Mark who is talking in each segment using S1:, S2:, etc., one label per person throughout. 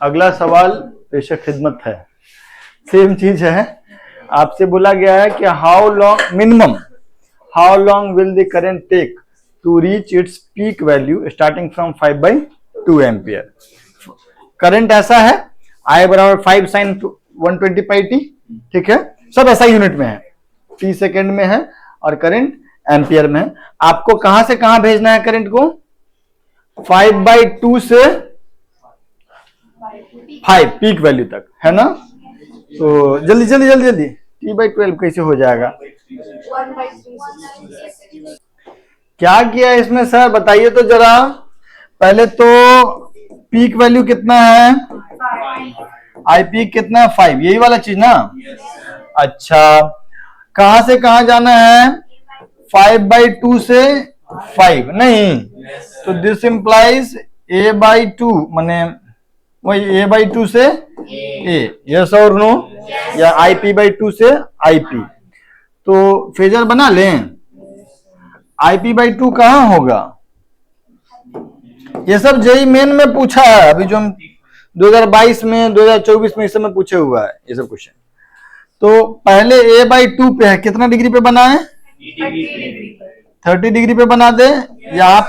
S1: अगला सवाल पेशे खिदमत है, सेम चीज है। आपसे बोला गया है कि how long will the current take to reach its peak value starting from 5/2 ampere. Current ऐसा है, I बराबर 5 sin 120 पाई टी, ठीक है, सब ऐसा यूनिट में है, टी सेकेंड में है और करंट एम्पियर में है। आपको कहां से कहां भेजना है करंट को? 5/2 से 5 पीक वैल्यू तक, है ना। तो जल्दी जल्दी जल्दी जल्दी, t/12 कैसे हो जाएगा? क्या किया इसमें सर, बताइए तो जरा। पहले तो पीक वैल्यू कितना है? आई पीक कितना है? 5, यही वाला चीज ना। अच्छा, कहां से कहां जाना है? 5/2 से 5 नहीं, तो दिस इंप्लाइज a/2, माने वही a/2 से a, यस और नो, या IP/2 से IP। तो फेजर बना लें, IP/2 कहां होगा? ये सब जेई मेन में पूछा है, अभी जो हम 2022 में 2024 में इस समय पूछे हुआ है ये सब क्वेश्चन। तो पहले a/2 पे है, कितना डिग्री पे बना है? 30 डिग्री पे बना दे। यहाँ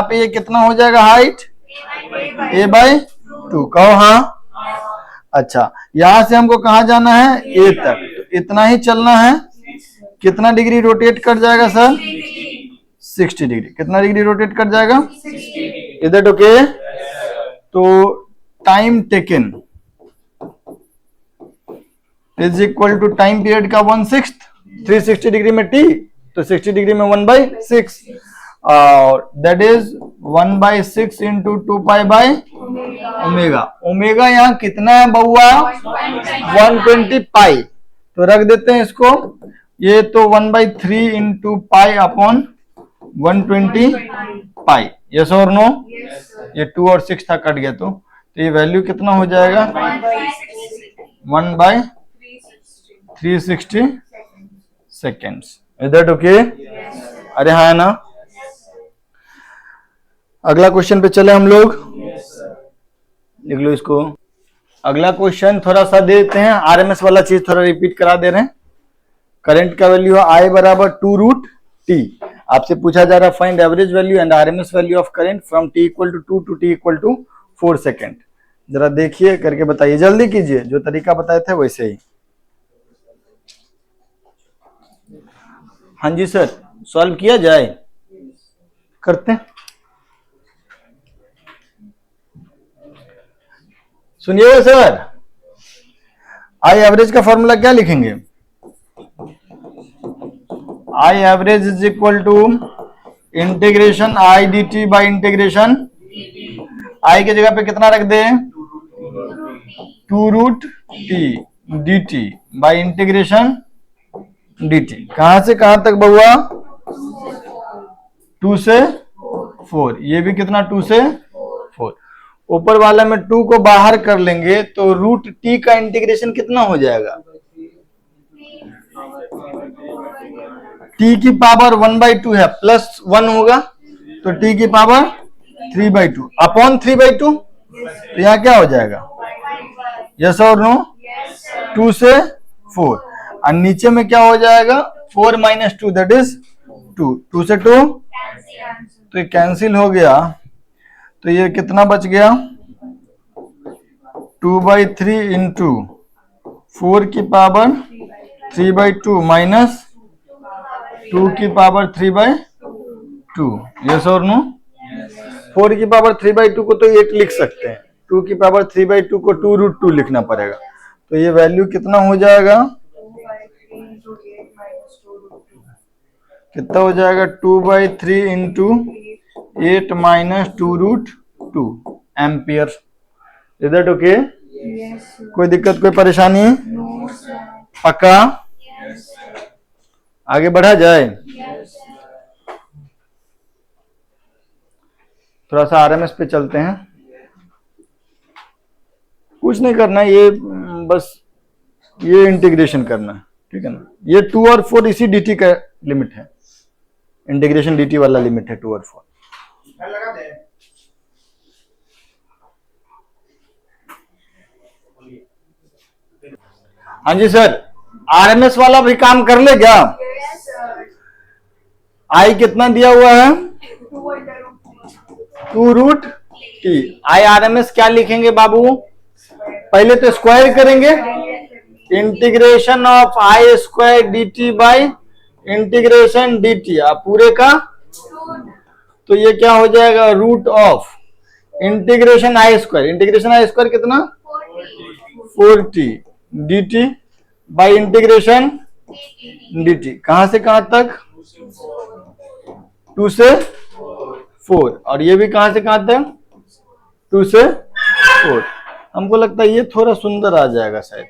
S1: पे ये कितना हो जाएगा हाइट? a/2, कहो हाँ। अच्छा, यहां से हमको कहा जाना है? a तक, तो इतना ही चलना है। कितना डिग्री रोटेट कर जाएगा सर? 60 डिग्री। कितना डिग्री रोटेट कर जाएगा? इधर ओके। तो time taken is equal to time period का 1/6, 360 डिग्री में टी, तो 60 डिग्री में 1/6, और दैट इज 1/6 इंटू 2π/ओमेगा। ओमेगा यहाँ कितना है बउआ? 120 पाई, तो रख देते हैं इसको। ये तो 1/3 इंटू पाई अपॉन 120 पाई, यस और नो। ये 2 और 6 था, कट गया, तो ये वैल्यू कितना हो जाएगा? 1/360 सेकेंड्स। Is that okay? अरे हाँ ना। अगला क्वेश्चन पे चले हम लोग, लिख लो इसको। अगला क्वेश्चन थोड़ा सा देते हैं, आरएमएस वाला चीज थोड़ा रिपीट करा दे रहे हैं। करंट का वैल्यू है I बराबर 2√T। आपसे पूछा जा रहा है find average value and RMS value of current from t equal to 2 to t equal to 4 second. जरा देखिए, करके बताइए, जल्दी कीजिए, जो तरीका बताए थे वैसे ही। हाँ जी सर, सॉल्व किया जाए, करते हैं। सुनिएगा सर, आई एवरेज का फॉर्मूला क्या लिखेंगे? I average is equal to integration I D T by integration, I की जगह पे कितना रख दे? 2√T dt by integration dt। कहां से कहां तक बउआ? 2 से 4। ये भी कितना? 2 से 4। ऊपर वाला में 2 को बाहर कर लेंगे तो √T का इंटीग्रेशन कितना हो जाएगा? t की पावर 1/2 है, प्लस 1 होगा, तो t की पावर 3/2 अपॉन 3/2। तो यहाँ क्या हो जाएगा? यस और नो? 2 से 4, और नीचे में क्या हो जाएगा? 4 माइनस 2 दैट इज 2। 2 से 2 तो ये कैंसिल हो गया, तो ये कितना बच गया? 2/3 इंटू 4 की पावर 3/2 माइनस 2 की पावर 3/2। यस और नो? 4 की पावर 3/2 को तो 8 लिख सकते हैं, 2 की पावर 3/2 को 2√2 लिखना पड़ेगा। तो ये वैल्यू कितना हो जाएगा? कितना हो जाएगा? 2/3 into 8 minus 2√2 ampere. Is that okay? कोई दिक्कत, कोई परेशानी? पक्का? आगे बढ़ा जाए। थोड़ा सा आरएमएस पे चलते हैं। कुछ नहीं करना, ये बस ये इंटीग्रेशन करना है, ठीक है ना। ये 2 और 4 इसी dt का लिमिट है, इंटीग्रेशन dt वाला लिमिट है 2 और 4। हाँ जी सर, आरएमएस वाला भी काम कर ले क्या? आई कितना दिया हुआ है? 2√t। आई आरएमएस क्या लिखेंगे बाबू? पहले तो स्क्वायर करेंगे, integration of I square dt by integration dt पूरे का, तो ये क्या हो जाएगा? Root of integration I square, integration I square कितना? 4t dt by integration dt, कहां से कहां तक? 2 से 4, और ये भी कहां से कहां तक? 2 से 4। हमको लगता है ये थोड़ा सुंदर आ जाएगा शायद।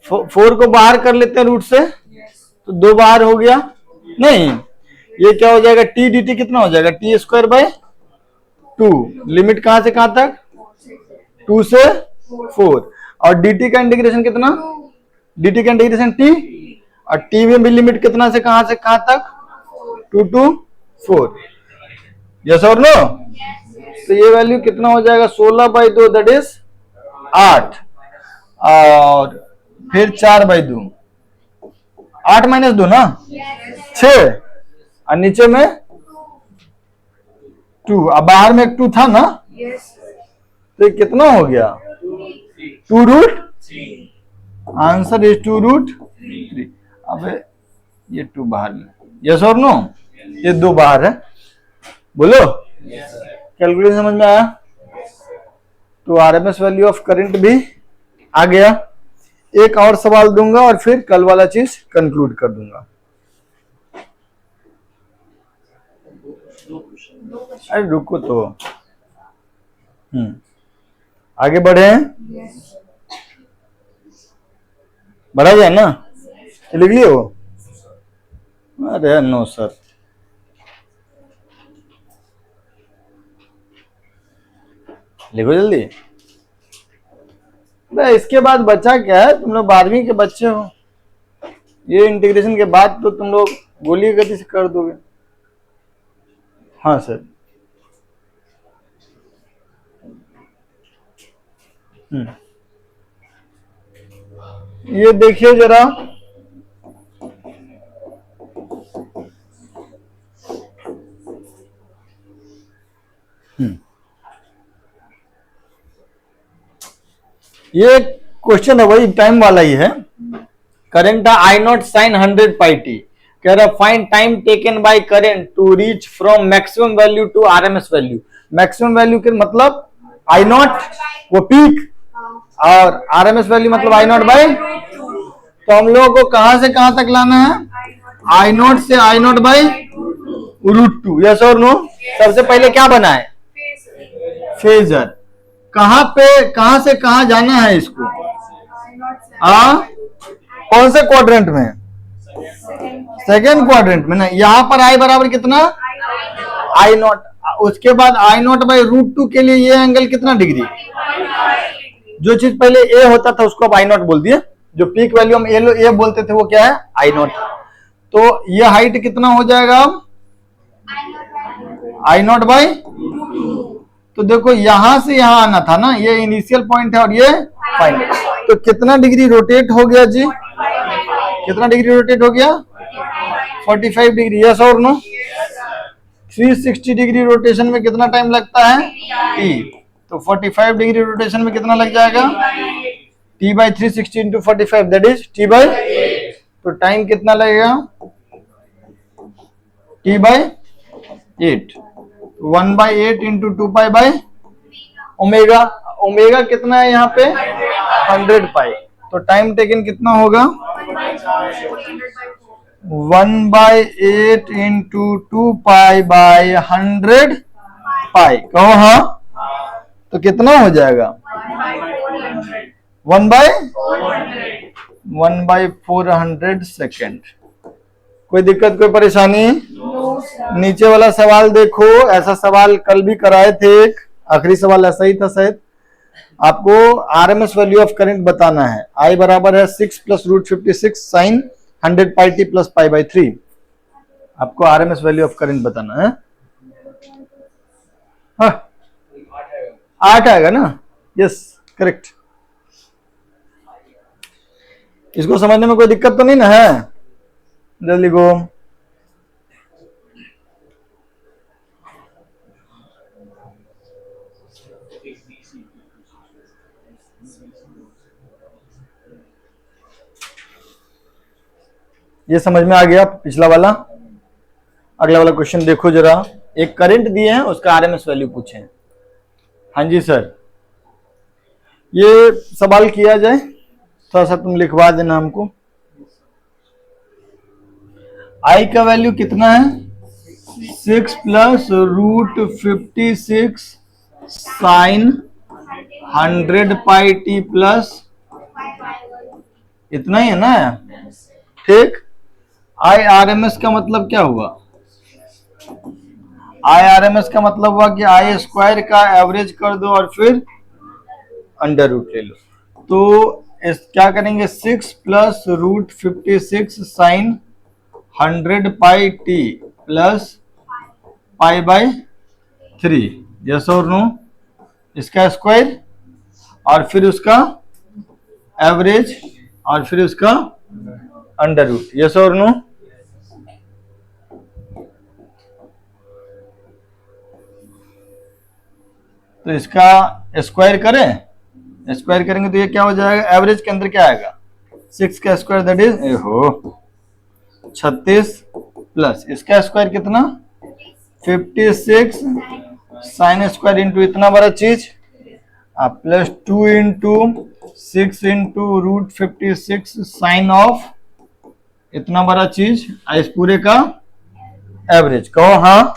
S1: 4 को बाहर कर लेते हैं रूट से, तो 2 बाहर हो गया। नहीं, ये क्या हो जाएगा? t dt कितना हो जाएगा? t square by 2। लिमिट कहां से कहां तक? 2 से 4। और dt का इंटीग्रेशन कितना? dt का इंटीग्रेशन t, और t में भी लिमिट कितना से कहां तक? 2 to 4। यस और नो? तो ये वैल्यू कितना हो जाएगा? 16/2 दैट इज 8, और फिर 4/2, 8 - 2 ना 6, और नीचे में 2, अब बाहर में एक 2 था ना, तो ये कितना हो गया? 2√3। Answer is 2√3। अब ये 2 बाहर में, यस और नो? ये 2 बाहर है, बोलो। कैलकुलेशन समझ में आया? तो आरएमएस वैल्यू ऑफ करंट भी आ गया। एक और सवाल दूंगा और फिर कल वाला चीज कंक्लूड कर दूंगा। अरे रुको तो, आगे बढ़े? बढ़ा जाए ना? लिख लिए हो? अरे नो सर, लिखो जल्दी। इसके बाद बचा क्या है? तुम लोग 12वीं के बच्चे हो, ये इंटीग्रेशन के बाद तो तुम लोग गोली गति से कर दोगे। हाँ सर, ये देखिए जरा, ये क्वेश्चन है, वही टाइम वाला ही है। Current I not sign 100πt, कह रहा find time taken by current to reach from maximum value to RMS value. Maximum value के मतलब आई नॉट, वो पीक, और आरएमएस वैल्यू मतलब आई नॉट बाय। तो हम लोगों को कहां से कहां तक लाना है? आई नॉट से आई नॉट बाय √2। यस और नो? सबसे पहले क्या बना है? फेजर। कहां पे, कहां से कहां जाना है इसको? कौन से क्वाड्रेंट में? सेकेंड क्वाड्रेंट में ना। यहां पर आई बराबर कितना? आई नॉट। उसके बाद आई नॉट बाई √2 के लिए ये एंगल कितना डिग्री? जो चीज पहले ए होता था उसको अब आई नॉट बोल दिए। जो पीक वैल्यू हम ए बोलते थे वो क्या है? आई नॉट। तो ये हाइट कितना हो जाएगा? आई नॉट बाई, तो देखो यहां से यहां आना था ना, ये इनिशियल पॉइंट है और ये फाइनल। तो कितना डिग्री रोटेट हो गया जी? कितना डिग्री रोटेट हो गया? 45 डिग्री। यस और नो? 360 डिग्री रोटेशन में कितना टाइम लगता है? टी। तो 45 डिग्री रोटेशन में कितना लग जाएगा? t by 360 into 45 that is t by. तो टाइम कितना लगेगा? t by 8, 1/8 into 2π by omega. Omega कितना है यहाँ पे? 100π। तो टाइम टेकन कितना होगा? 1/8 इंटू 2π बाई 100π। कहो हाँ, तो कितना हो जाएगा? 1/400 सेकेंड। कोई दिक्कत, कोई परेशानी? नीचे वाला सवाल देखो, ऐसा सवाल कल भी कराए थे, एक आखिरी सवाल ऐसा ही था शायद। आपको आरएमएस वैल्यू ऑफ करंट बताना है। आई बराबर है 6 + √56 साइन 100πt + π/3। आपको आरएमएस वैल्यू ऑफ करंट बताना है। हाँ 8 आएगा ना? Yes correct. इसको समझने में कोई दिक्कत तो नहीं ना है? जल्दी गो। ये समझ में आ गया पिछला वाला? अगला वाला क्वेश्चन देखो जरा। एक करंट दिए हैं, उसका आरएमएस वैल्यू पूछे हैं। हाँ जी सर, ये सवाल किया जाए, थोड़ा सा तुम लिखवा देना हमको। आई का वैल्यू कितना है? 6 plus root 56 sine 100 pi t plus, इतना ही है ना? ठीक। आई आर एम एस का मतलब क्या हुआ? आई आर एम एस का मतलब हुआ कि आई स्क्वायर का एवरेज कर दो और फिर अंडर रूट ले लो। तो इस क्या करेंगे? 6 plus root 56 sine 100 pi t plus pi by 3, yes और नो? इसका स्क्वायर और फिर उसका एवरेज और फिर उसका अंडर रूट, यस और नो? तो इसका स्क्वायर करें, स्क्वायर करेंगे तो ये क्या हो जाएगा? एवरेज के अंदर क्या आएगा? 6 का स्क्वायर दैट इज 36 प्लस इसका स्क्वायर कितना? 56 साइन स्क्वायर इंटू इतना बड़ा चीज plus 2 into 6 into root 56 sine of इतना बड़ा चीज, इस पूरे का एवरेज। कहो हाँ,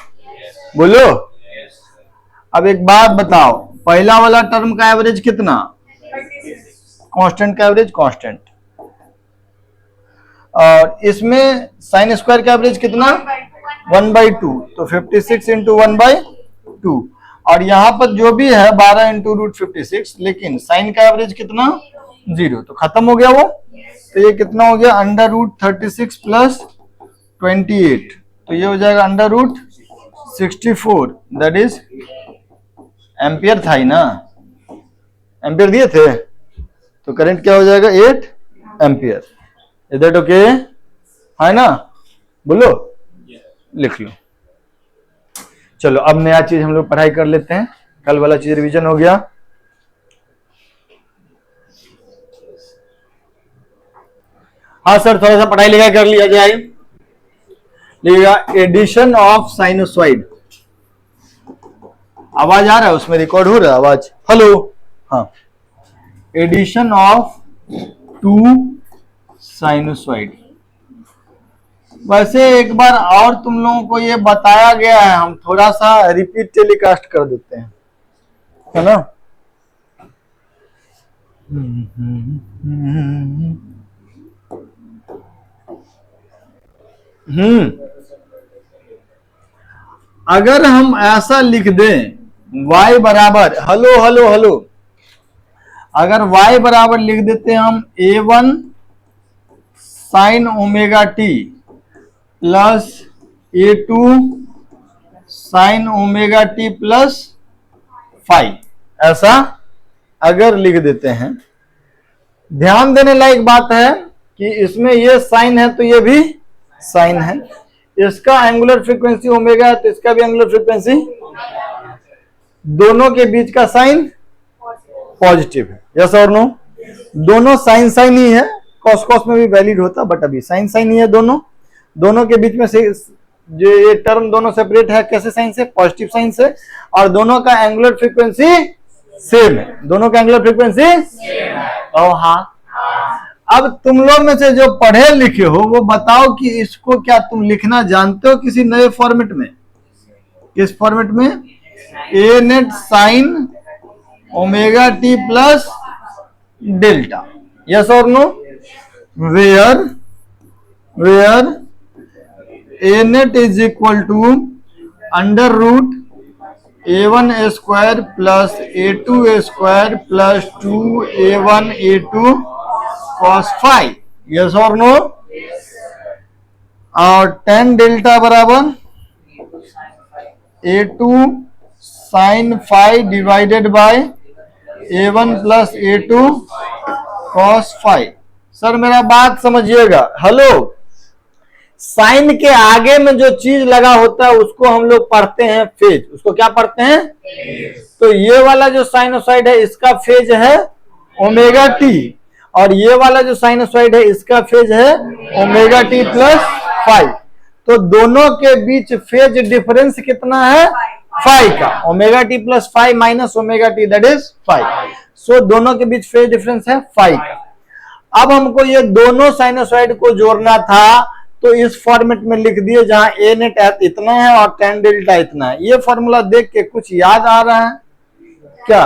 S1: बोलो। अब एक बात बताओ, पहला वाला टर्म का एवरेज कितना? कांस्टेंट का एवरेज कांस्टेंट, और इसमें साइन स्क्वायर का एवरेज कितना? 1/2, तो 56 इंटू 1/2, और यहां पर जो भी है 12 इंटू रूट 56, लेकिन साइन का एवरेज कितना? 0, तो खत्म हो गया वो। तो ये कितना हो गया? अंडर रूट 36 प्लस 28, तो ये हो जाएगा under root 64, that is ampere था ही ना, एम्पियर दिए थे, तो करंट क्या हो जाएगा? 8 एम्पियर। Is that okay? है ना? बोलो, लिख लो। चलो अब नया चीज हम लोग पढ़ाई कर लेते हैं, कल वाला चीज रिवीजन हो गया। हाँ सर, थोड़ा सा पढ़ाई लिखाई कर लिया जाए। लिखिएगा एडिशन ऑफ साइनोसॉइड। आवाज आ रहा है? उसमें रिकॉर्ड हो रहा है आवाज? हेलो, हाँ। Addition of 2 sinusoid. वैसे एक बार और तुम लोगों को ये बताया गया है, हम थोड़ा सा रिपीट टेलीकास्ट कर देते हैं, है ना? अगर हम ऐसा लिख दें y बराबर, हेलो हेलो हेलो, अगर y बराबर लिख देते हैं हम a1 sign omega T plus a2 sign omega T plus 5, ऐसा अगर लिख देते हैं, ध्यान देने लायक बात है कि इसमें ये साइन है तो ये भी साइन है, इसका एंगुलर फ्रीक्वेंसी ओमेगा है तो इसका भी एंगुलर फ्रीक्वेंसी, दोनों के बीच का साइन पॉजिटिव है, यस और नो? दोनों साइन साइन ही है, कॉस कॉस में भी वैलिड होता, बट अभी साइन साइन ही है दोनों। दोनों के बीच में से जो ये टर्म दोनों सेपरेट है, कैसे साइन से? पॉजिटिव साइन से, और दोनों का एंगुलर फ्रीक्वेंसी सेम है, दोनों का एंगुलर फ्रीक्वेंसी सेम है। ओ हाँ। अब तुम लोग में से जो पढ़े लिखे हो वो बताओ कि इसको क्या तुम लिखना जानते हो किसी नए फॉर्मेट में? किस फॉर्मेट में? A net sine omega T plus delta, yes और no? Where A net is equal to under root a1 square plus a2 square plus 2a1 a2 cos 5, yes और नो? और tan डेल्टा बराबर a2 sine 5 divided by a1 plus a2 cos 5, sir मेरा बात समझिएगा, hello. Sign के आगे में जो चीज लगा होता है उसको हम लोग पढ़ते हैं फेज। उसको क्या पढ़ते हैं? तो ये वाला जो साइनोसाइड है इसका फेज है ओमेगा टी, और ये वाला जो साइनोसाइड है इसका फेज है ओमेगा टी प्लस 5। तो दोनों के बीच फेज डिफरेंस कितना है? 5 का। Omega T plus 5 minus omega T that is 5। सो दोनों के बीच फेज डिफरेंस है 5 का। अब हमको ये दोनों साइनोसाइड को जोड़ना था, तो इस फॉर्मेट में लिख दिए जहां ए नेट इतना है और tan डेल्टा इतना है। ये फॉर्मूला देख के कुछ याद आ रहा है क्या?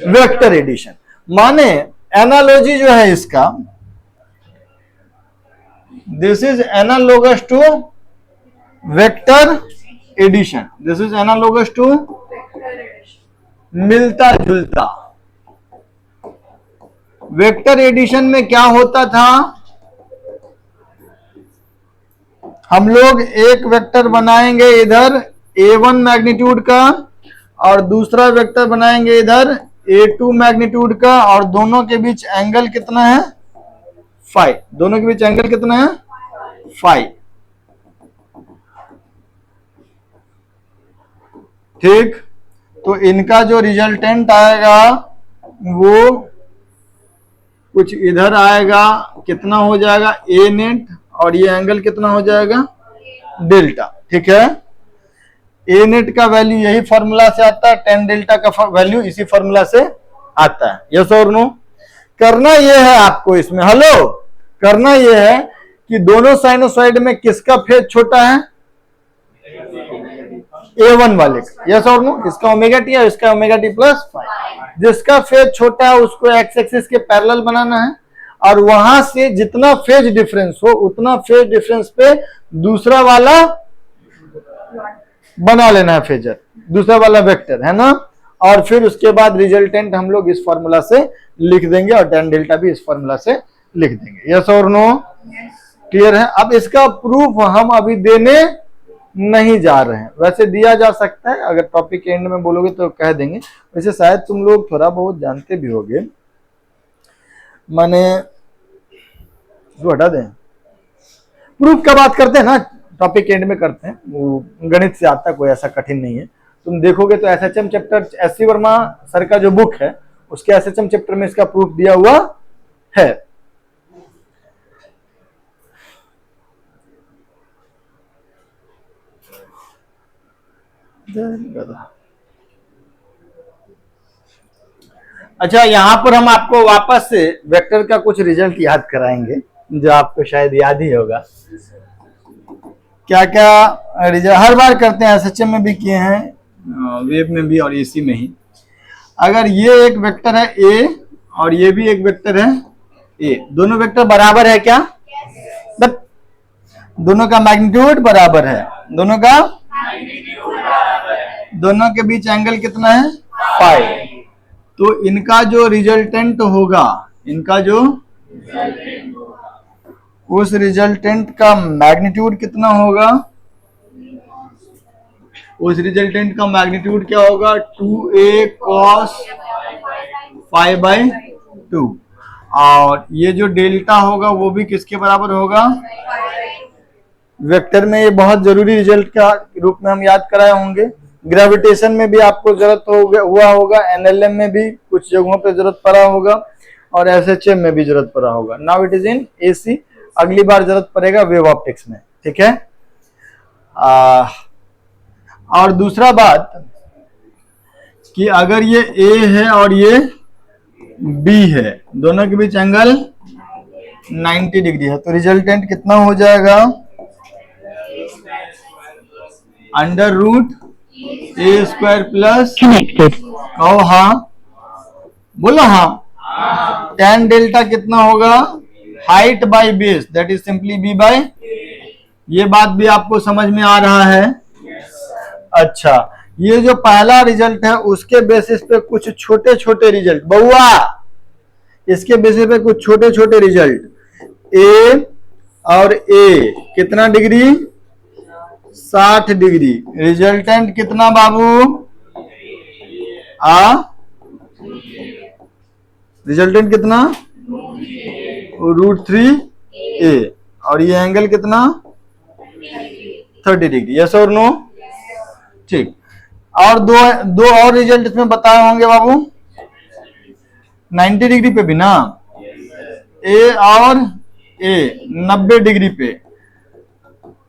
S1: वेक्टर एडिशन माने एनालॉजी जो है इसका, this is analogous to vector addition. This is analogous to मिलता जुलता। वेक्टर एडिशन में क्या होता था? हम लोग एक वेक्टर बनाएंगे इधर A1 मैग्नीट्यूड का और दूसरा वेक्टर बनाएंगे इधर A2 मैग्नीट्यूड का, और दोनों के बीच एंगल कितना है? 5। दोनों के बीच एंगल कितना है? 5। ठीक, तो इनका जो रिजल्टेंट आएगा वो कुछ इधर आएगा, कितना हो जाएगा? ए नेट, और ये एंगल कितना हो जाएगा? डेल्टा। ठीक है, ए नेट का वैल्यू यही फॉर्मूला से आता है, tan डेल्टा का वैल्यू इसी फॉर्मूला से आता है। यस और नो? करना ये है आपको इसमें, हेलो, करना ये है कि दोनों साइनोसाइड में किसका फेज छोटा है? A1 वाले का। यस और नो? इसका ओमेगा टी है, इसका ओमेगा टी प्लस 5। जिसका फेज छोटा है उसको एक्स एक्सिस के पैरेलल बनाना है, और वहां से जितना फेज डिफरेंस हो उतना फेज डिफरेंस पे दूसरा वाला बना लेना है फेजर, दूसरा वाला वेक्टर, है ना। और फिर उसके बाद रिजल्टेंट हम लोग इस फॉर्मूला से लिख देंगे और tan डेल्टा भी इस फॉर्मूला से लिख देंगे। यस और नो? क्लियर है? अब इसका प्रूफ हम अभी देने नहीं जा रहे हैं, वैसे दिया जा सकता है, अगर टॉपिक एंड में बोलोगे तो कह देंगे। वैसे शायद तुम लोग थोड़ा बहुत जानते भी होगे, माने जो हटा दें, प्रूफ का बात करते हैं ना, टॉपिक एंड में करते हैं, वो गणित से आता, कोई ऐसा कठिन नहीं है। तुम देखोगे तो SHM chapter, SC Verma sir का जो बुक है उसके एसएचएम चैप्टर में इसका प्रूफ दिया हुआ है। अच्छा, यहां पर हम आपको वापस से वेक्टर का कुछ रिजल्ट याद कराएंगे जो आपको शायद याद ही होगा। क्या क्या रिजल्ट हर बार करते हैं, एसएचएम में भी किए हैं, वेब में भी और एसी में ही। अगर ये एक वेक्टर है ए और ये भी एक वेक्टर है ए, दोनों वेक्टर बराबर है क्या? yes. दोनों का मैग्नीट्यूड बराबर है, दोनों का दोनों के बीच एंगल कितना है? 5। तो इनका जो रिजल्टेंट होगा, इनका जो उस रिजल्टेंट का मैग्नीट्यूड कितना होगा? उस रिजल्टेंट का मैग्नीट्यूड क्या होगा? 2a cos 5/2। और ये जो डेल्टा होगा वो भी किसके बराबर होगा? वेक्टर में ये बहुत जरूरी रिजल्ट का रूप में हम याद कराए होंगे। ग्रेविटेशन में भी आपको जरूरत हुआ होगा, एनएलएम में भी कुछ जगहों पे जरूरत पड़ा होगा, और एसएचएम में भी जरूरत पड़ा होगा। Now it is in AC, अगली बार जरूरत पड़ेगा वेव ऑप्टिक्स में। ठीक है। और दूसरा बात कि अगर ये ए है और ये बी है, दोनों के बीच एंगल 90 डिग्री है, तो रिजल्टेंट कितना हो जाएगा? √a² प्लस, कहो हाँ, बोलो हाँ। tan डेल्टा कितना होगा? Height by base, that is simply b by. ये बात भी आपको समझ में आ रहा है? अच्छा, ये जो पहला रिजल्ट है उसके बेसिस पे कुछ छोटे छोटे रिजल्ट, बउआ इसके बेसिस पे कुछ छोटे छोटे रिजल्ट, ए और ए कितना डिग्री? 60 डिग्री। रिजल्टेंट कितना बाबू? रिजल्टेंट कितना? √3a और ये एंगल कितना 30 डिग्री। यस और नो? ठीक। और दो और रिजल्ट इसमें बताए होंगे बाबू 90 डिग्री पे भी ना, ए और ए 90 डिग्री पे,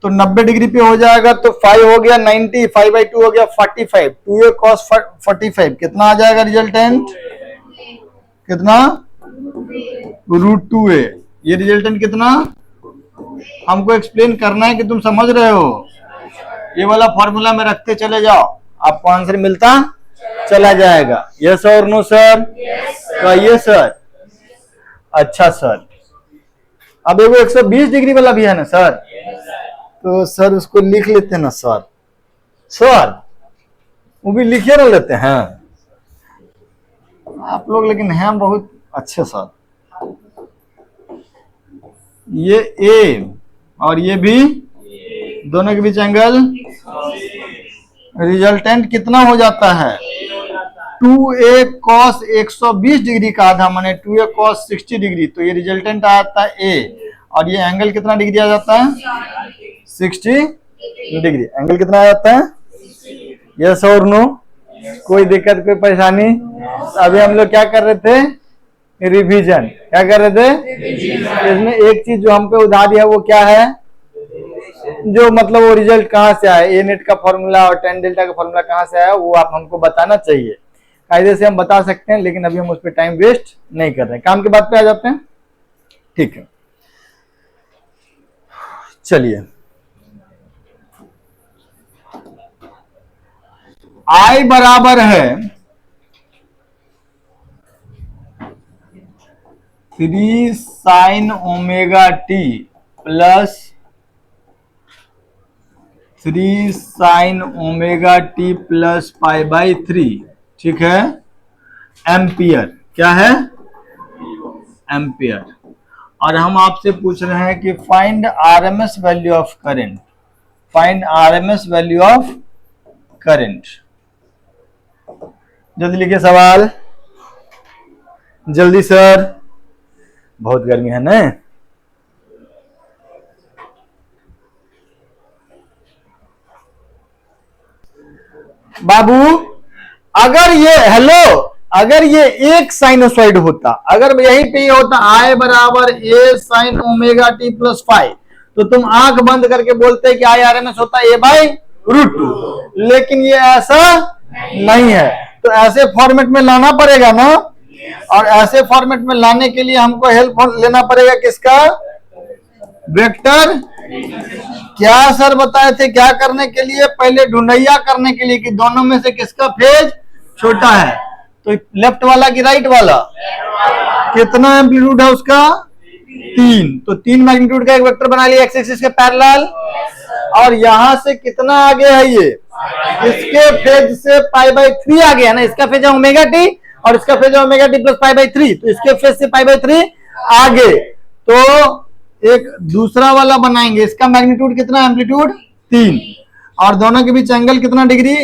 S1: तो 90 डिग्री पे हो जाएगा तो 5 हो गया 90, 5/2 हो गया 45, 2a cos 45 कितना आ जाएगा रिजल्टेंट? कितना? √2a। ये रिजल्टेंट कितना? हमको एक्सप्लेन करना है कि तुम समझ रहे हो। ये वाला फॉर्मूला में रखते चले जाओ, आपको आंसर मिलता चला जाएगा। यस और नो सर? कहिए सर। अच्छा सर, अब एगो 120 डिग्री वाला भी है ना सर? तो सर उसको लिख लेते हैं ना सर। सर वो भी लिखे ना लेते हैं आप लोग, लेकिन हैं बहुत अच्छे सर। ये ए और ये भी, दोनों के बीच एंगल, रिजल्टेंट कितना हो जाता है? 2a cos 120 डिग्री का आधा माने 2a cos 60 डिग्री, तो ये रिजल्टेंट आ जाता है a, और ये एंगल कितना डिग्री आ जाता है? 60 डिग्री। एंगल कितना आ जाता है? यस और नो? कोई दिक्कत कोई परेशानी? अभी हम लोग क्या कर रहे थे? रिवीजन। क्या कर रहे थे? इसमें एक चीज जो हम पे उधारी है वो क्या है? जो मतलब वो रिजल्ट कहाँ से आया, ए नेट का फॉर्मूला और tan डेल्टा का फॉर्मूला कहाँ से आया, वो आप हमको बताना चाहिए। कायदे से हम बता सकते हैं, लेकिन अभी हम उस पर टाइम वेस्ट नहीं कर रहे हैं, काम के बाद पे आ जाते हैं। ठीक है, चलिए। I बराबर है 3 sin omega T plus 3 sin omega T plus π/3, ठीक है, एम्पियर। क्या है? एम्पियर। और हम आपसे पूछ रहे हैं कि find RMS value of current. Find RMS value of current. जल्दी लिखिए सवाल, जल्दी सर, बहुत गर्मी है ना। बाबू अगर ये अगर ये एक साइनोसॉइड होता, अगर यहीं पे ये होता I बराबर a sin omega T plus 5, तो तुम आंख बंद करके बोलते कि I RMS होता है a/√2। लेकिन ये ऐसा नहीं है, तो ऐसे फॉर्मेट में लाना पड़ेगा ना, और ऐसे फॉर्मेट में लाने के लिए हमको हेल्प लेना पड़ेगा किसका? वेक्टर। क्या सर बताए थे क्या करने के लिए? पहले ढूंढैया करने के लिए कि दोनों में से किसका फेज छोटा है। तो लेफ्ट वाला कि राइट वाला? कितना एम्पलीट्यूड है उसका? 3। तो 3 मैग्नीट्यूड का एक वेक्टर बना लिया एक्स एक्सिस के पैरेलल। और यहां से कितना आगे है ये? इसके फेज से π/3 आगे है ना। इसका फेज है ओमेगा टी और इसका फेज है ओमेगा टी प्लस π/3, तो इसके फेज से π/3 आगे। तो एक दूसरा वाला बनाएंगे, इसका मैग्नीट्यूड कितना? एम्पलीट्यूड 3, और दोनों के बीच एंगल कितना डिग्री?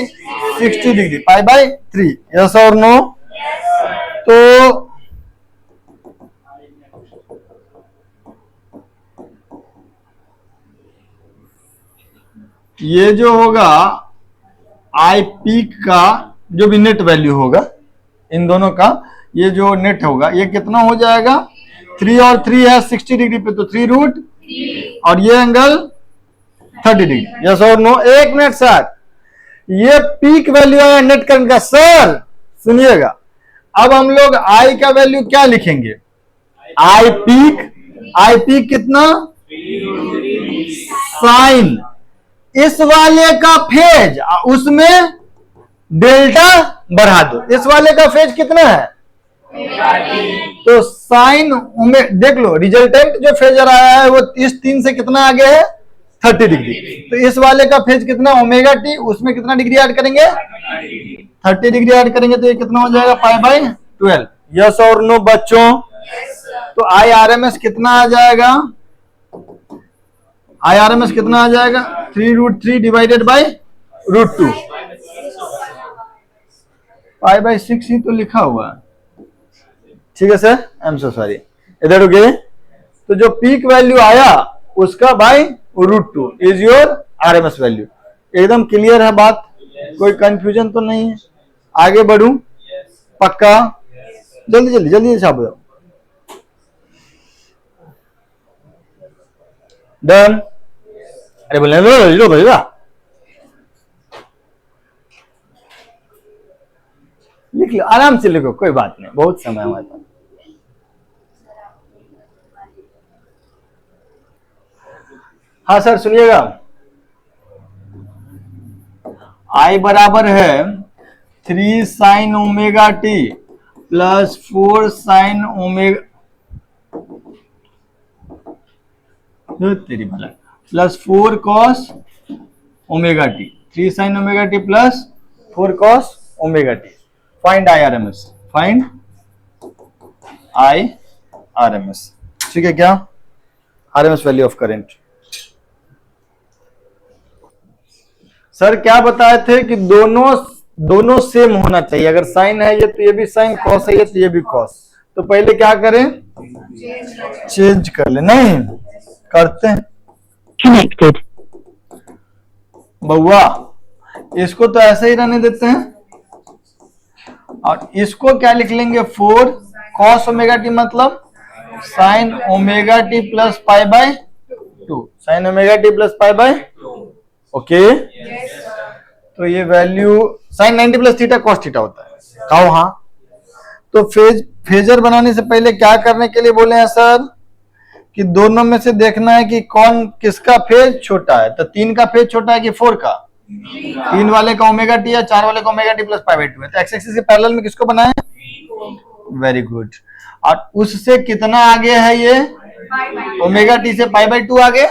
S1: 60 डिग्री, π/3। यस और नो? तो ये जो होगा आई पीक का जो भी नेट वैल्यू होगा इन दोनों का, ये जो नेट होगा ये कितना हो जाएगा? 3 और 3 है 60 डिग्री पे, तो 3√, और ये एंगल 30 डिग्री। यस और नो? एक मिनट सर, ये पीक वैल्यू है नेट करंट का। सर सुनिएगा, अब हम लोग आई का वैल्यू क्या लिखेंगे? आई पीक कितना? साइन इस वाले का फेज, उसमें डेल्टा बढ़ा दो। इस वाले का फेज कितना है? तो साइन देख लो, रिजल्टेंट जो फेजर आया है वो इस 3 से कितना आगे है? 30 डिग्री। तो इस वाले का फेज कितना? ओमेगा टी, उसमें कितना डिग्री ऐड करेंगे? 30 डिग्री ऐड करेंगे, तो ये कितना हो जाएगा? π/12। यस और नो बच्चों? तो आई आरएमएस कितना आ जाएगा? आई आरएमएस कितना आ जाएगा? 3√3 डिवाइडेड बाई √2। π/6 ही तो लिखा हुआ है। ठीक है sir, I am so sorry. इधर रुकिए, तो जो पीक वैल्यू आया उसका by √2 is your RMS value. एकदम क्लियर है बात, कोई कंफ्यूजन तो नहीं है? आगे बढ़ूं? पक्का? जल्दी जल्दी जल्दी छाप दो। डन? अरे बोले लो भैया, लिख लो, आराम से लिखो, कोई बात नहीं, बहुत समय हमारे पास। हाँ सर सुनिएगा, I बराबर है 3 sin omega t plus 4 sin omega तेरी भला plus 4 cos omega t, 3 sin omega t plus 4 cos omega t। Find IRMS, find IRMS, ठीक है क्या? RMS value of current. Sir क्या बताए थे कि दोनों सेम होना चाहिए, अगर साइन है ये तो ये भी साइन, कॉस है ये तो ये भी कॉस। तो पहले क्या करें? चेंज कर ले। नहीं करते हैं कनेक्टेड बउआ, इसको तो ऐसे ही रहने देते हैं और इसको क्या लिख लेंगे? 4 cos ओमेगा टी मतलब sine omega T plus pi by 2, sine omega T plus pi by, okay. तो ये value sine 90 plus theta cos theta होता है, कहो हाँ। तो फेजर बनाने से पहले क्या करने के लिए बोले हैं सर? कि दोनों में से देखना है कि कौन किसका फेज छोटा है। तो 3 का फेज छोटा है कि 4 का? 3 वाले का ओमेगा टी है, 4 वाले का omega T plus pi by 2 है। तो एक्स एक्सिस के पैरेलल में किसको बनाए? Very good. और उससे कितना आगे है ये? ओमेगा टी से पाई बाय 2 आगे,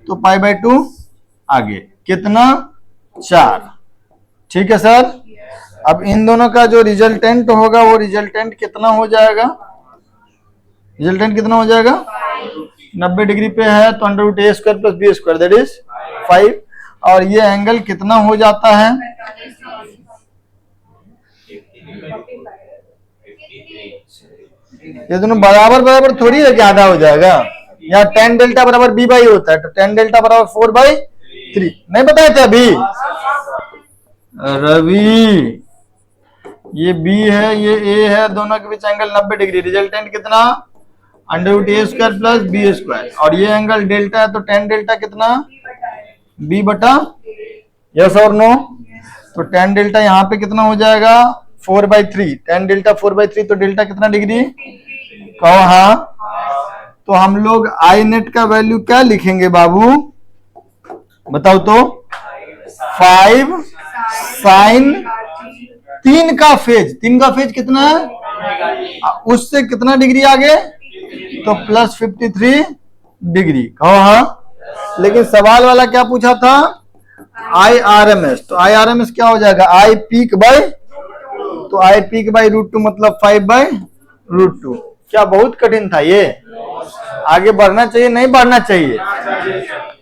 S1: तो पाई बाय 2 आगे, कितना? 4, ठीक है सर। अब इन दोनों का जो रिजल्टेंट होगा वो रिजल्टेंट कितना हो जाएगा? रिजल्टेंट कितना हो जाएगा? 90 डिग्री पे है तो √a² plus b² that is 5। और ये एंगल कितना हो जाता है? ये दोनों बराबर बराबर थोड़ी है कि आधा हो जाएगा। यहाँ tan डेल्टा बराबर b बाई होता है, तो tan डेल्टा बराबर 4/3। नहीं बताए थे अभी रवि? ये b है ये a है, दोनों के बीच एंगल 90 डिग्री, रिजल्टेंट कितना? √a² plus b²। और ये एंगल डेल्टा है तो tan डेल्टा कितना? b बटा, यस और नो? तो tan डेल्टा यहाँ पे कितना हो जाएगा? 4/3। tan डेल्टा 4/3 तो डेल्टा कितना डिग्री? कहो हाँ। तो हम लोग आई नेट का वैल्यू क्या लिखेंगे बाबू? बताओ तो। 5 साइन 3 का फेज कितना है? उससे कितना डिग्री आगे? तो प्लस 53 डिग्री, कहो हाँ। लेकिन सवाल वाला क्या पूछा था? IRMS। तो IRMS क्या हो जाएगा? I पीक बाय, तो I पीक बाय √2 मतलब 5/√2। क्या बहुत कठिन था ये? आगे बढ़ना चाहिए नहीं बढ़ना चाहिए?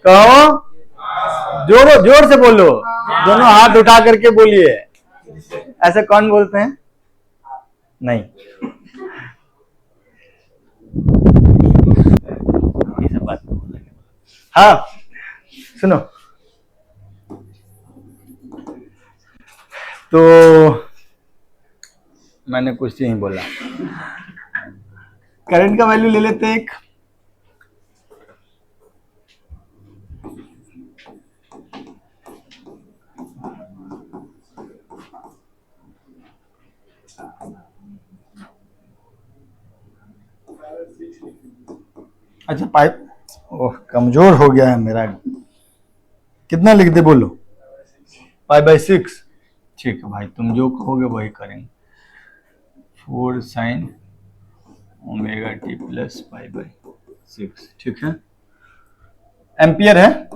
S1: कहो, जोर से बोलो, दोनों हाथ उठा करके बोलिए। ऐसे कौन बोलते हैं? नहीं, ये सब बात। हाँ सुनो, तो मैंने कुछ नहीं बोला। करंट का वैल्यू ले लेते एक। अच्छा पाइप, ओह कमजोर हो गया है मेरा। कितना लिख दे बोलो? 5/6। ठीक है भाई, तुम जो कहोगे वही करेंगे। 4 sin ओमेगा टी प्लस 5/6, ठीक है। एम्पियर है।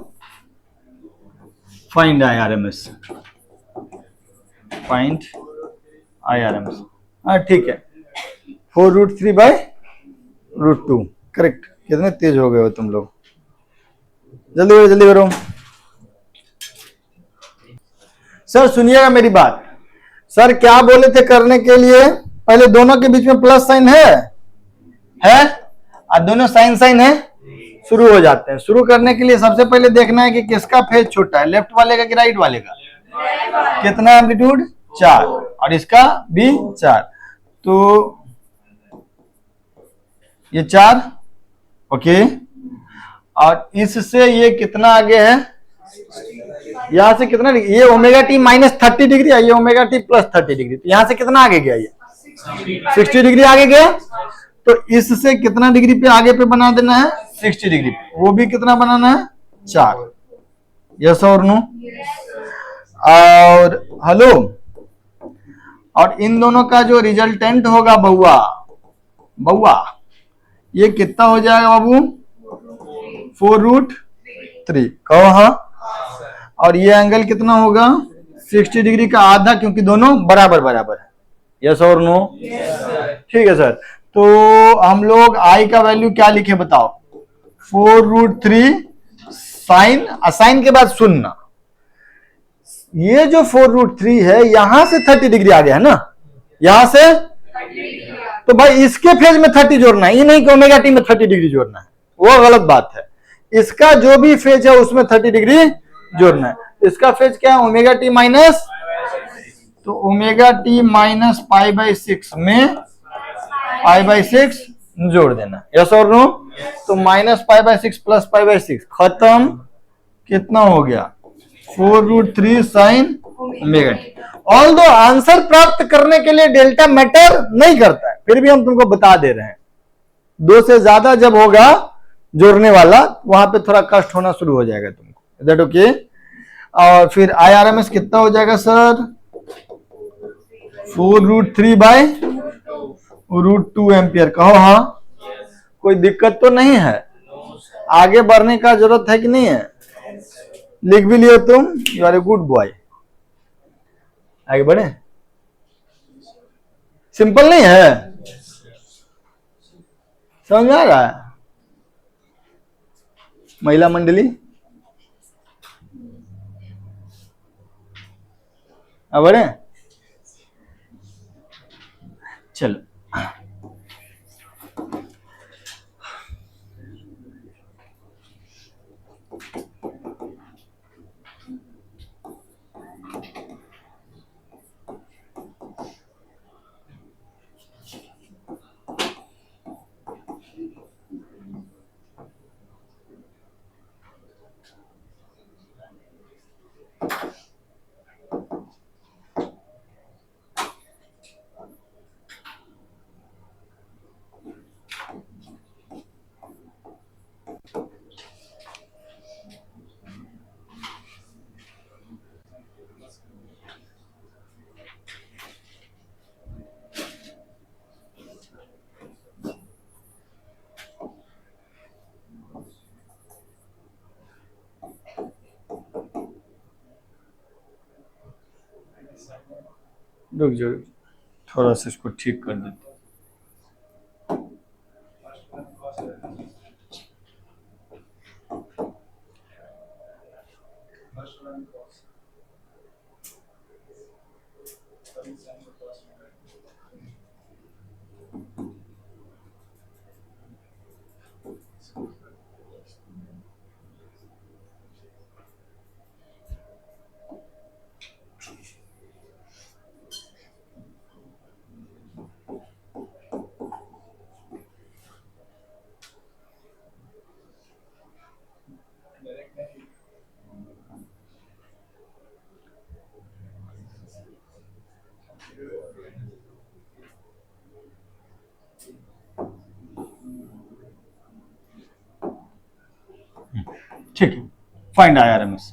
S1: Find IRMS, find IRMS। हाँ ठीक है, 4√3/√2, करेक्ट। कितने तेज हो गए हो तुम लोग, जल्दी करो। सर सुनिएगा मेरी बात। सर क्या बोले थे करने के लिए? पहले दोनों के बीच में प्लस साइन है? और दोनों साइन साइन है, शुरू हो जाते हैं। शुरू करने के लिए सबसे पहले देखना है कि किसका फेज छोटा है, लेफ्ट वाले का कि राइट वाले का। कितना एम्पलीट्यूड 4 और इसका भी 4, तो ये 4 ओके। और इससे ये कितना आगे है, यहां से कितना, ये ओमेगा टी माइनस 30 डिग्री है, ये ओमेगा टी प्लस 30 डिग्री, तो यहां से कितना आगे गया, ये 60 डिग्री आगे गया। तो इससे कितना डिग्री पे आगे पे बना देना है, 60 डिग्री पे, वो भी कितना बनाना है, 4। यस और नो? और हेलो, और इन दोनों का जो रिजल्टेंट होगा बउआ, ये कितना हो जाएगा बाबू, 4√3। कहो हाँ। और ये एंगल कितना होगा, 60 डिग्री का आधा, क्योंकि दोनों बराबर बराबर है। यस और नो? ठीक है सर। तो हम लोग आई का वैल्यू क्या लिखे बताओ, 4√3 साइन, साइन के बाद सुनना, ये जो 4√3 है यहां से 30 डिग्री आ गया है ना, यहां से, तो भाई इसके फेज में 30 जोड़ना है, ये नहीं कि ओमेगा टी में 30 डिग्री जोड़ना है, वो गलत बात है। इसका जो भी फेज है उसमें 30 डिग्री जोड़ना है। इसका फेज क्या है, ओमेगा टी माइनस, तो ओमेगा टी माइनस π/6 में π/6 जोड़ देना। यस और नो? तो माइनस π/6 प्लस π/6 खत्म, कितना हो गया, 4√3 साइन ओमेगा टी। ऑल दो आंसर प्राप्त करने के लिए डेल्टा मैटर नहीं करता है, फिर भी हम तुमको बता दे रहे हैं। 2 से ज्यादा जब होगा जोड़ने वाला, वहां पे थोड़ा कष्ट होना शुरू हो जाएगा तुमको। That okay? और फिर IRMS कितना हो जाएगा सर, 4√3/√2 एम्पियर। कहो हाँ। कोई दिक्कत तो नहीं है, आगे बढ़ने का जरूरत है कि नहीं है, लिख भी लियो तुम, you are a good boy. आगे बढ़े, सिंपल नहीं है, समझ आ रहा है? महिला मंडली अब बढ़े, चलो। रुक जाओ, थोड़ा सा इसको ठीक कर देते। ठीक है, फाइंड IRMS।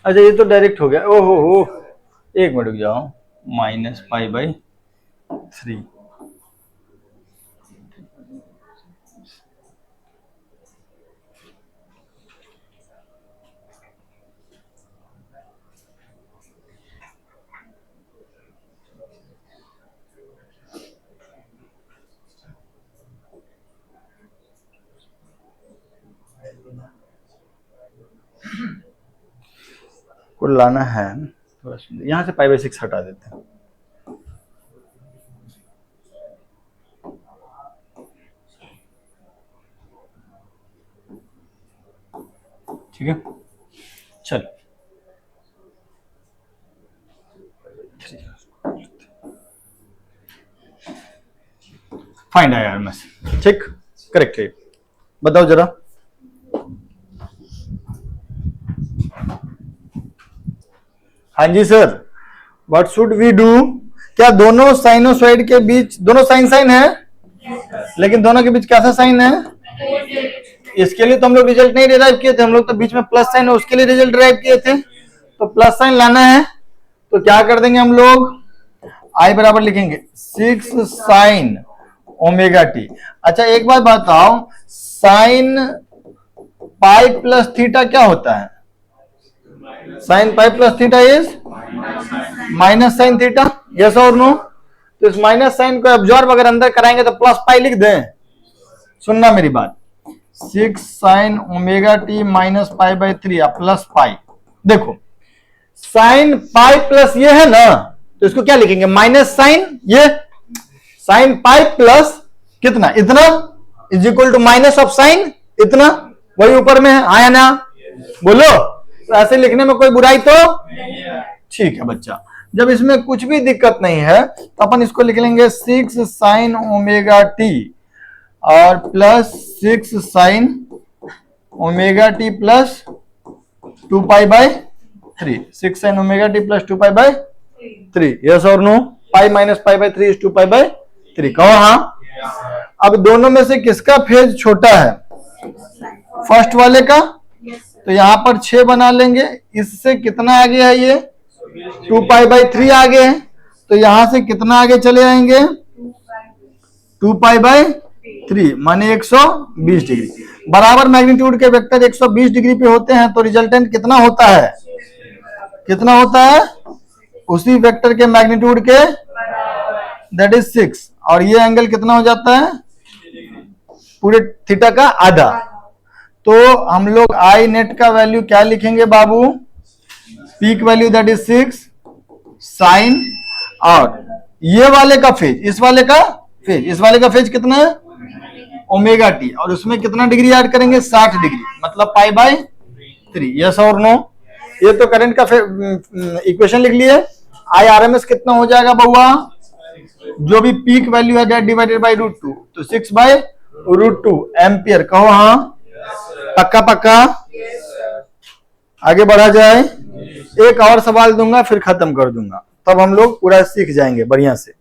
S1: अच्छा ये तो डायरेक्ट हो गया, ओहो हो, एक मिनट रुक जाओ, -π/3। को लाना है, थोड़ा यहाँ से π/6 हटा देते हैं। ठीक है, चल फाइंड IRMS, ठीक, करेक्ट है। बताओ जरा, हाँ जी sir, what should we do? क्या दोनों साइनोसॉइड के बीच, दोनों साइन साइन है, लेकिन दोनों के बीच कैसा साइन है? इसके लिए तो हम लोग रिजल्ट नहीं डिराइव किए थे, हम लोग तो बीच में प्लस साइन है उसके लिए रिजल्ट डिराइव किए थे। तो प्लस साइन लाना है तो क्या कर देंगे हम लोग, आई बराबर लिखेंगे 6 साइन ओमेगा टी। अच्छा एक बात बताओ, साइन पाई प्लस थीटा क्या होता है? Sign pi plus theta is minus sine theta, yes और नो? तो इस माइनस साइन को एब्जॉर्ब अगर अंदर कराएंगे तो प्लस पाई लिख दें। सुनना मेरी बात, 6 sine omega T minus pi by 3 plus pi. देखो साइन पाई प्लस ये है ना, तो इसको क्या लिखेंगे, माइनस साइन ये साइन पाई प्लस कितना, इतना is equal to minus of sine इतना, वही ऊपर में है, आया ना? बोलो, तो ऐसे लिखने में कोई बुराई तो ठीक है बच्चा। जब इसमें कुछ भी दिक्कत नहीं है तो अपन इसको लिख लेंगे 6 साइन ओमेगा टी और plus 6 sine omega T plus 2 pi by 3, 6 sine omega T plus 2 pi by 3, yes और no? Pi minus pi by 3 is 2 pi by 3, कहो हाँ। अब दोनों में से किसका फेज छोटा है? फर्स्ट वाले का, तो यहां पर 6 बना लेंगे। इससे कितना आगे है ये, 2 पाई बाई 3 आगे है, तो यहां से कितना आगे चले आएंगे, 2 पाई बाई 3 माने 120 डिग्री। बराबर मैग्नीट्यूड के वेक्टर 120 डिग्री पे होते हैं तो रिजल्टेंट कितना होता है, कितना होता है? उसी वेक्टर के मैग्नीट्यूड के, दैट इज 6, और ये एंगल कितना हो जाता है, पूरे थीटा का आधा। तो हम लोग आई नेट का वैल्यू क्या लिखेंगे बाबू, peak value that is 6 sine, और ये वाले का फेज, इस वाले का फेज, इस वाले का फेज कितना है, ओमेगा टी, और उसमें कितना डिग्री ऐड करेंगे, 60 डिग्री, मतलब पाई बाय 3, यस और नो? ये तो करंट का इक्वेशन लिख लिए। IRMS कितना हो जाएगा बउआ, जो भी पीक वैल्यू है दैट डिवाइडेड बाय √2, तो 6 बाय √2 एम्पियर, कहो हाँ, पक्का पक्का? आगे बढ़ा जाए, एक और सवाल दूंगा फिर खत्म कर दूंगा, तब हम लोग पूरा सीख जाएंगे बढ़िया से।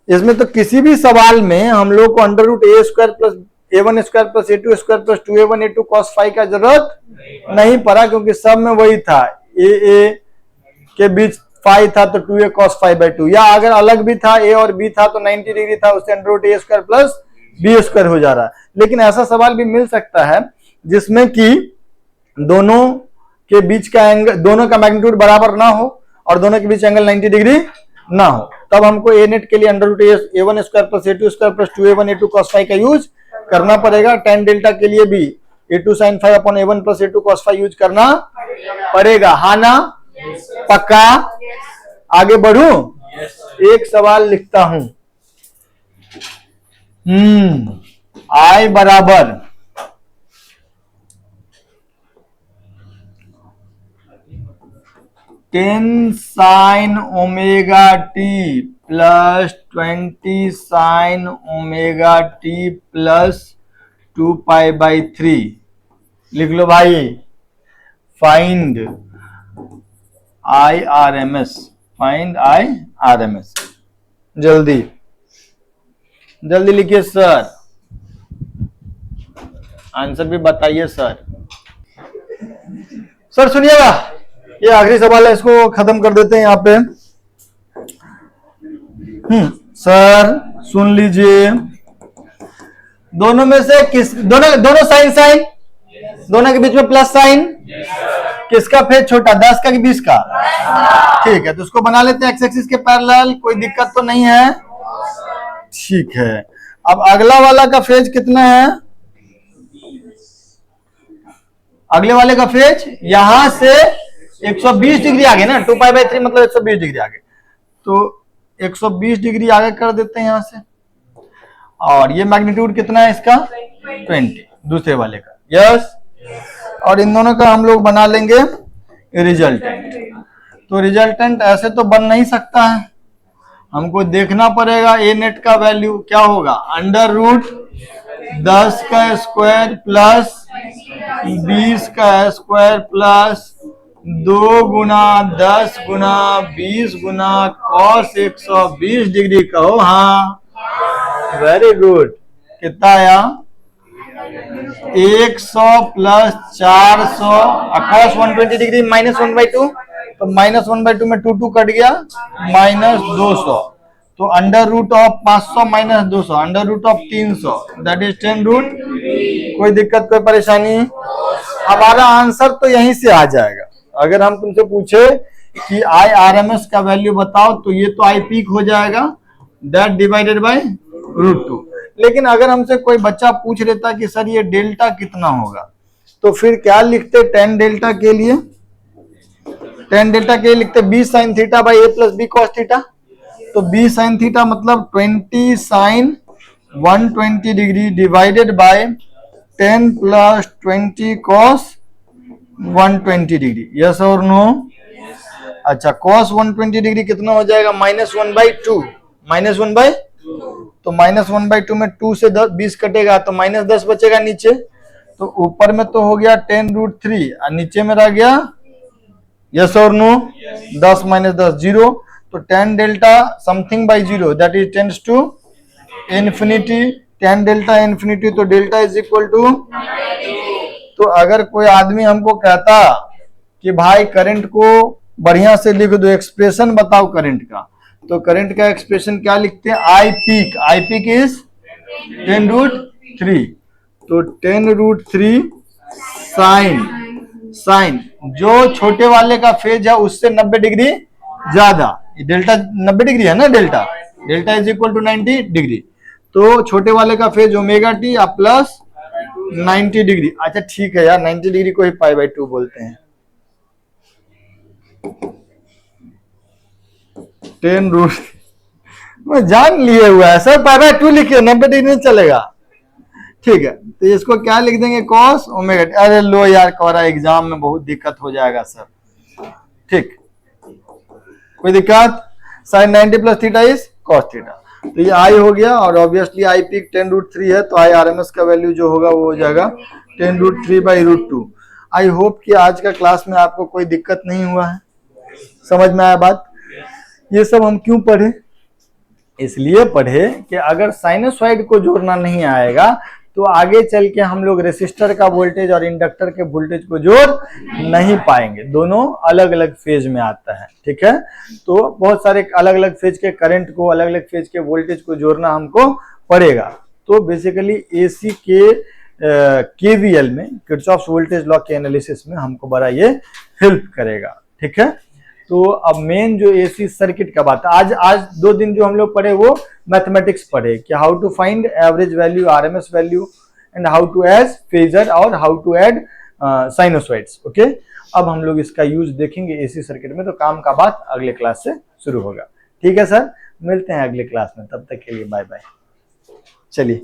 S1: इसमें तो किसी भी सवाल में हम लोग को √a² plus a1² plus a2² plus 2a1 a2 cos phi का जरूरत नहीं पड़ा, क्योंकि सब में वही था, a के बीच फाई था तो 2a cos phi by 2, या अगर अलग भी था a और b था तो 90 डिग्री था, उससे √a² प्लस b² हो जा रहा है। लेकिन ऐसा सवाल भी मिल सकता है जिसमें कि दोनों के बीच का एंगल, दोनों का मैग्नीट्यूड बराबर ना हो और दोनों के बीच एंगल 90 डिग्री ना हो, तब हमको a नेट के लिए √a1² plus a2² plus 2a1 a2 cos phi का यूज करना पड़ेगा। tan डेल्टा के लिए भी a2 sin phi upon a1 plus a2 cos phi use करना पड़ेगा, हाँ ना? पक्का? आगे बढ़ूं? एक सवाल लिखता हूं, I बराबर 10 sign omega T plus 20 sign omega T plus 2 pi by 3, लिख लो भाई। फाइंड IRMS, फाइंड IRMS, जल्दी जल्दी लिखिए सर, आंसर भी बताइए सर। सर सुनिएगा, ये आखिरी सवाल है, इसको खत्म कर देते हैं यहाँ पे। सर सुन लीजिए, दोनों में से किस, दोनों साइन साइन, दोनों के बीच में प्लस साइन, किसका फेज छोटा, 10 का कि 20 का? ठीक है, तो उसको बना लेते हैं एक्स एक्सिस के पैरेलल, कोई दिक्कत तो नहीं है? ठीक है, अब अगला वाला का फेज कितना है, अगले वाले का फेज यहां से 120 डिग्री आगे ना, 2 पाई बाई 3 मतलब 120 डिग्री आगे, तो 120 डिग्री आगे कर देते हैं यहां से। और ये मैग्नीट्यूड कितना है इसका, 20, दूसरे वाले का, यस। और इन दोनों का हम लोग बना लेंगे रिजल्टेंट। तो रिजल्टेंट ऐसे तो बन नहीं सकता है, हमको देखना पड़ेगा ए नेट का वैल्यू क्या होगा, अंडर रूट 10 का स्क्वायर प्लस 20 का स्क्वायर प्लस 2 गुना 10 गुना 20 गुना cos 120 डिग्री कहो। हाँ, वेरी गुड। कितना आया, 100 प्लस 400 cos 120 डिग्री माइनस 1/2, तो माइनस 1/2 में 2 कट गया, माइनस 200। तो under root of 500 minus 200, under root of 300, that is 10 root. कोई दिक्कत कोई परेशानी? हमारा आंसर तो यहीं से आ जाएगा। अगर हम तुमसे पूछे कि आई आरएमएस का वैल्यू बताओ, तो ये तो आई पीक हो जाएगा, दैट डिवाइडेड बाय √2। लेकिन अगर हमसे कोई बच्चा पूछ लेता कि सर ये डेल्टा कितना होगा, तो फिर क्या लिखते tan डेल्टा के लिए? tan डेल्टा के लिए लिखते b sin theta by a plus b cos theta. तो b sin थीटा मतलब 20 sin 120 degree divided by 10 plus 20 cos 120 degree. Yes और नो? अच्छा, cos 120 डिग्री कितना हो जाएगा, -1/2, -1/2। तो -1/2 में 2 से 20 कटेगा तो -10 बचेगा नीचे। तो ऊपर में तो हो गया 10√3 और नीचे में रह गया, यस और नो? 10 - 10 0। तो tan delta something by 0, that is tends to infinity. tan delta infinity, तो डेल्टा इज इक्वल टू। तो अगर कोई आदमी हमको कहता कि भाई करंट को बढ़िया से लिख दो, एक्सप्रेशन बताओ करंट का, तो करंट का एक्सप्रेशन क्या लिखते हैं, आई पीक इज 10√3। तो 10√3 साइन जो छोटे वाले का फेज है उससे 90 डिग्री ज्यादा, डेल्टा 90 डिग्री है ना, delta is equal to 90 degree. तो छोटे वाले का phase omega T plus 90 degree. अच्छा ठीक है यार, 90 डिग्री को ही π/2 बोलते हैं। 10√, जान लिए हुआ है सर, π/2 लिखिए, 90 डिग्री नहीं चलेगा। ठीक है, तो इसको क्या लिख देंगे, cos ओमेगा टी। अरे लो यार, कोरा एग्जाम में बहुत दिक्कत हो जाएगा सर। ठीक, कोई दिक्कत? sin 90 plus theta is cos theta. तो ये आई हो गया, और ऑब्वियसली आई पीक 10√3 है, तो आई आरएमएस का वैल्यू जो होगा वो हो जाएगा 10√3/√2। आई होप कि आज का क्लास में आपको कोई दिक्कत नहीं हुआ है, समझ में आया बात? ये सब हम क्यों पढ़े? इसलिए पढ़े कि अगर साइनसॉइड को जोड़ना नहीं आएगा तो आगे चल के हम लोग रेसिस्टर का वोल्टेज और इंडक्टर के वोल्टेज को जोड़ नहीं पाएंगे, दोनों अलग अलग फेज में आता है। ठीक है, तो बहुत सारे अलग अलग फेज के करंट को, अलग अलग फेज के वोल्टेज को जोड़ना हमको पड़ेगा। तो बेसिकली एसी के केवीएल में, किरचॉफ्स वोल्टेज लॉ के एनालिसिस में हमको बड़ा ये हेल्प करेगा। ठीक है, तो अब मेन जो एसी सर्किट का बात है, आज 2 दिन जो हम लोग पढ़े वो मैथमेटिक्स पढ़े कि how to find average value, RMS value, and how to add phasor और how to add sinusoids. Okay, अब हम लोग इसका यूज देखेंगे एसी सर्किट में, तो काम का बात अगले क्लास से शुरू होगा। ठीक है सर, मिलते हैं अगले क्लास में, तब तक के लिए बाय बाय। चलिए।